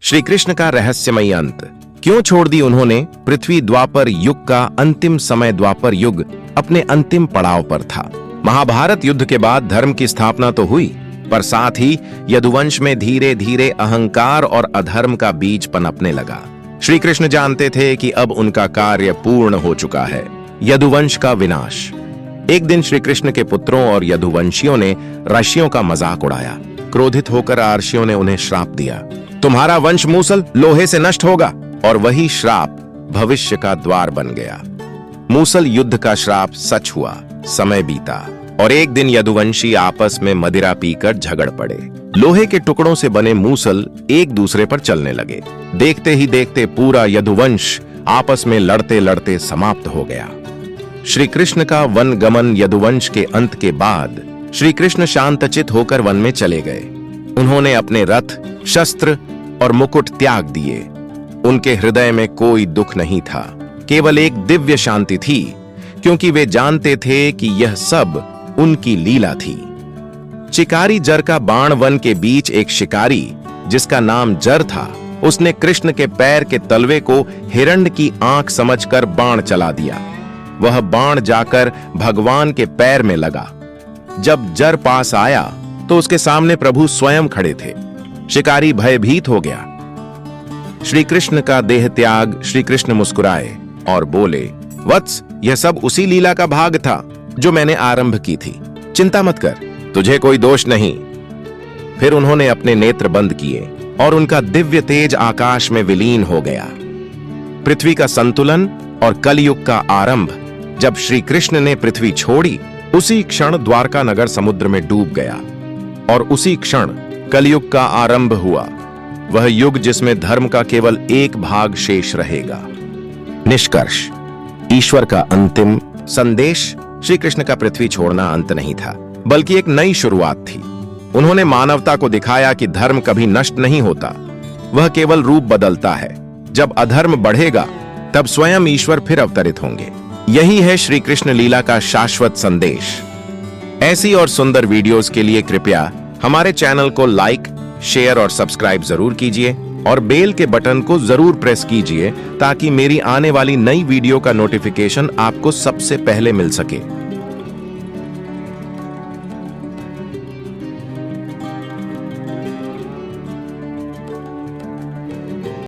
श्री कृष्ण का रहस्यमयी अंत। क्यों छोड़ दी उन्होंने पृथ्वी? द्वापर युग का अंतिम समय। द्वापर युग अपने अंतिम पड़ाव पर था। महाभारत युद्ध के बाद धर्म की स्थापना तो हुई, पर साथ ही यदुवंश में धीरे धीरे अहंकार और अधर्म का बीज पनपने लगा। श्री कृष्ण जानते थे कि अब उनका कार्य पूर्ण हो चुका है। यदुवंश का विनाश। एक दिन श्री कृष्ण के पुत्रों और यदुवंशियों ने ऋषियों का मजाक उड़ाया। क्रोधित होकर ऋषियों ने उन्हें श्राप दिया, तुम्हारा वंश मूसल लोहे से नष्ट होगा। और वही श्राप भविष्य का द्वार बन गया। मूसल युद्ध का श्राप सच हुआ। समय बीता और एक दिन यदुवंशी आपस में मदिरा पीकर झगड़ पड़े। लोहे के टुकड़ों से बने मूसल एक दूसरे पर चलने लगे। देखते ही देखते पूरा यदुवंश आपस में लड़ते लड़ते समाप्त हो गया। श्री कृष्ण का वन गमन। यदुवंश के अंत के बाद श्री कृष्ण शांतचित होकर वन में चले गए। उन्होंने अपने रथ, शस्त्र और मुकुट त्याग दिए। उनके हृदय में कोई दुख नहीं था, केवल एक दिव्य शांति थी, क्योंकि वे जानते थे कि यह सब उनकी लीला थी। शिकारी जर का बाण। वन के बीच एक शिकारी जिसका नाम जर था, उसने कृष्ण के पैर के तलवे को हिरण्य की आंख समझकर बाण चला दिया। वह बाण जाकर भगवान के पैर में लगा। जब जर पास आया तो उसके सामने प्रभु स्वयं खड़े थे। शिकारी भयभीत हो गया। श्री कृष्ण का देह त्याग। श्री कृष्ण मुस्कुराए और बोले, वत्स, यह सब उसी लीला का भाग था जो मैंने आरंभ की थी। चिंता मत कर, तुझे कोई दोष नहीं। फिर उन्होंने अपने नेत्र बंद किए और उनका दिव्य तेज आकाश में विलीन हो गया। पृथ्वी का संतुलन और कलयुग का आरंभ। जब श्री कृष्ण ने पृथ्वी छोड़ी, उसी क्षण द्वारका नगर समुद्र में डूब गया और उसी क्षण कलयुग का आरंभ हुआ। वह युग जिसमें धर्म का केवल एक भाग शेष रहेगा। निष्कर्ष। ईश्वर का अंतिम संदेश। श्री कृष्ण का पृथ्वी छोड़ना अंत नहीं था, बल्कि एक नई शुरुआत थी। उन्होंने मानवता को दिखाया कि धर्म कभी नष्ट नहीं होता, वह केवल रूप बदलता है। जब अधर्म बढ़ेगा, तब स्वयं ईश्वर फिर अवतरित होंगे। यही है श्री कृष्ण लीला का शाश्वत संदेश। ऐसी और सुंदर वीडियोस के लिए कृपया हमारे चैनल को लाइक, शेयर और सब्सक्राइब जरूर कीजिए और बेल के बटन को जरूर प्रेस कीजिए ताकि मेरी आने वाली नई वीडियो का नोटिफिकेशन आपको सबसे पहले मिल सके।